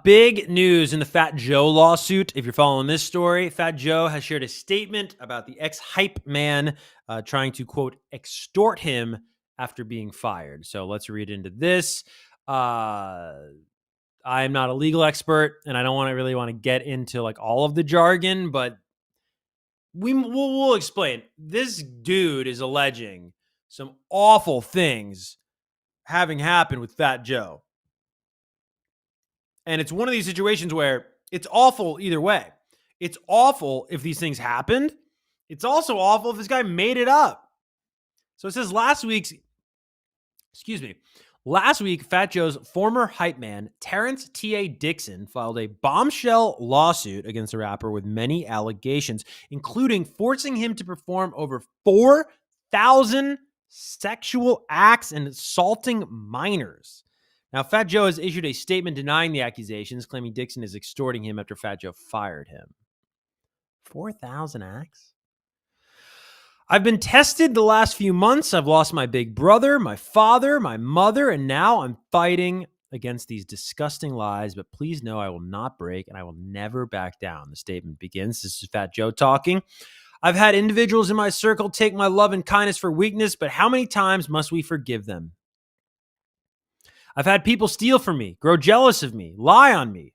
Big news in the Fat Joe lawsuit. If you're following this story, Fat Joe has shared a statement about the ex-hypeman trying to, quote, extort him after being fired. So let's read into this. I'm not a legal expert, and I don't really want to get into like all of the jargon, but we'll explain. This dude is alleging some awful things having happened with Fat Joe. And it's one of these situations where it's awful either way. It's awful if these things happened. It's also awful if this guy made it up. So it says last week, Fat Joe's former hype man, Terrence T.A. Dixon, filed a bombshell lawsuit against the rapper with many allegations, including forcing him to perform over 4,000 sexual acts and assaulting minors. Now, Fat Joe has issued a statement denying the accusations, claiming Dixon is extorting him after Fat Joe fired him. 4,000 acts? I've been tested the last few months. I've lost my big brother, my father, my mother, and now I'm fighting against these disgusting lies. But please know I will not break and I will never back down. The statement begins. This is Fat Joe talking. I've had individuals in my circle take my love and kindness for weakness, but how many times must we forgive them? I've had people steal from me, grow jealous of me, lie on me.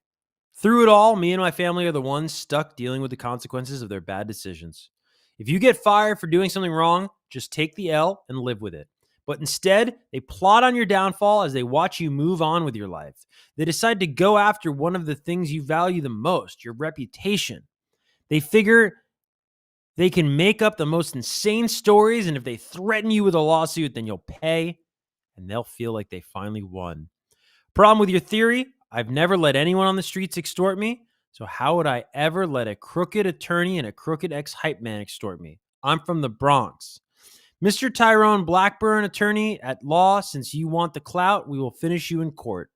Through it all, me and my family are the ones stuck dealing with the consequences of their bad decisions. If you get fired for doing something wrong, just take the L and live with it. But instead, they plot on your downfall as they watch you move on with your life. They decide to go after one of the things you value the most, your reputation. They figure they can make up the most insane stories, and if they threaten you with a lawsuit, then you'll pay, and they'll feel like they finally won. Problem with your theory? I've never let anyone on the streets extort me, so how would I ever let a crooked attorney and a crooked ex-hype man extort me? I'm from the Bronx. Mr. Tyrone Blackburn, attorney at law, since you want the clout, we will finish you in court.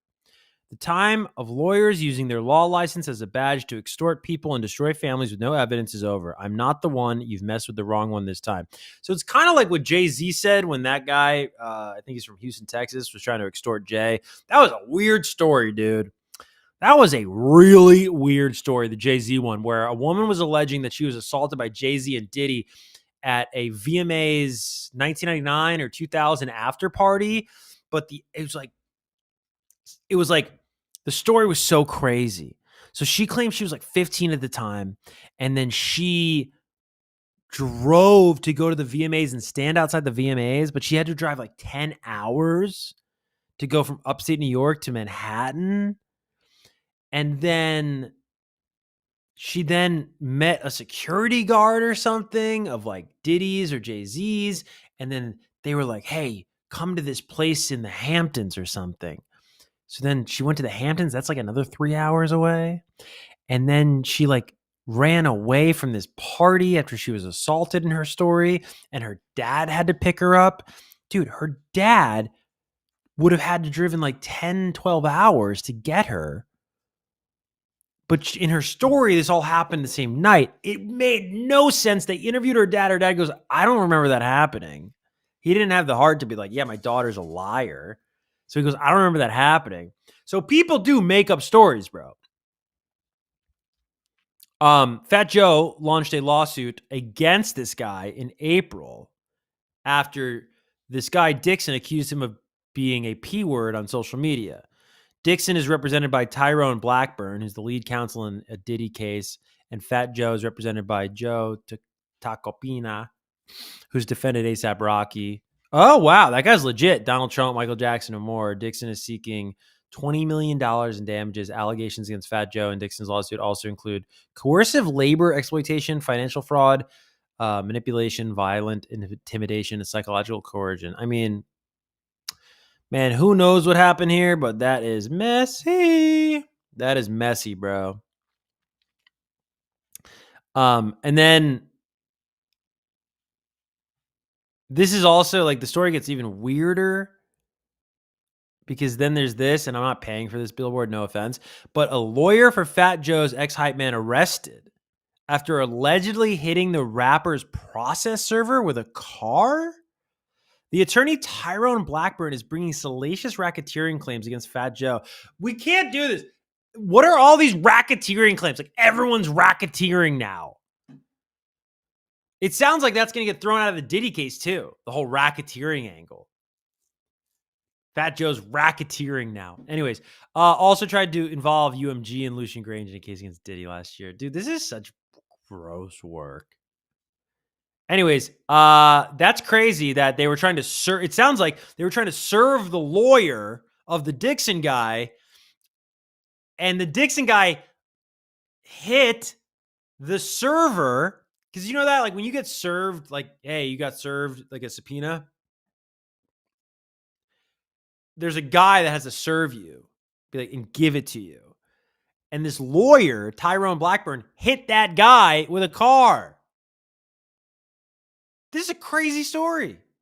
The time of lawyers using their law license as a badge to extort people and destroy families with no evidence is over. I'm not the one. You've messed with the wrong one this time. So it's kind of like what Jay-Z said when that guy, I think he's from Houston, Texas, was trying to extort Jay. That was a weird story, dude. That was a really weird story, the Jay-Z one, where a woman was alleging that she was assaulted by Jay-Z and Diddy at a VMA's 1999 or 2000 after party. But it was like the story was so crazy. So she claimed she was like 15 at the time, and then she drove to go to the VMAs and stand outside the VMAs, but she had to drive like 10 hours to go from upstate New York to Manhattan. And then she then met a security guard or something of like Diddy's or Jay-Z's, and then they were like, hey, come to this place in the Hamptons or something. So then she went to the Hamptons. That's like another 3 hours away. And then she like ran away from this party after she was assaulted in her story. And her dad had to pick her up. Dude, her dad would have had to driven like 10, 12 hours to get her. But in her story, this all happened the same night. It made no sense. They interviewed her dad. Her dad goes, I don't remember that happening. He didn't have the heart to be like, yeah, my daughter's a liar. So he goes, I don't remember that happening. So people do make up stories, bro. Fat Joe launched a lawsuit against this guy in April after this guy Dixon accused him of being a P word on social media. Dixon is represented by Tyrone Blackburn, who's the lead counsel in a Diddy case, and Fat Joe is represented by Joe Tacopina, who's defended A$AP Rocky. Oh, wow. That guy's legit. Donald Trump, Michael Jackson, and more. Dixon is seeking $20 million in damages. Allegations against Fat Joe and Dixon's lawsuit also include coercive labor exploitation, financial fraud, manipulation, violent intimidation, and psychological coercion. I mean, man, who knows what happened here, but that is messy. That is messy, bro. And then this is also like the story gets even weirder because then there's this, and I'm not paying for this billboard, no offense, but a lawyer for Fat Joe's ex-hype man arrested after allegedly hitting the rapper's process server with a car. The attorney Tyrone Blackburn is bringing salacious racketeering claims against Fat Joe. We can't do this. What are all these racketeering claims? Like everyone's racketeering now. It sounds like that's going to get thrown out of the Diddy case too. The whole racketeering angle. Fat Joe's racketeering now. Anyways, also tried to involve UMG and Lucian Grange in a case against Diddy last year. Dude, this is such gross work. Anyways, that's crazy that they were trying to serve. It sounds like they were trying to serve the lawyer of the Dixon guy, and the Dixon guy hit the server. Because you know that, like, when you get served, like, hey, you got served like a subpoena, there's a guy that has to serve you, be like, and give it to you. And this lawyer, Tyrone Blackburn, hit that guy with a car. This is a crazy story.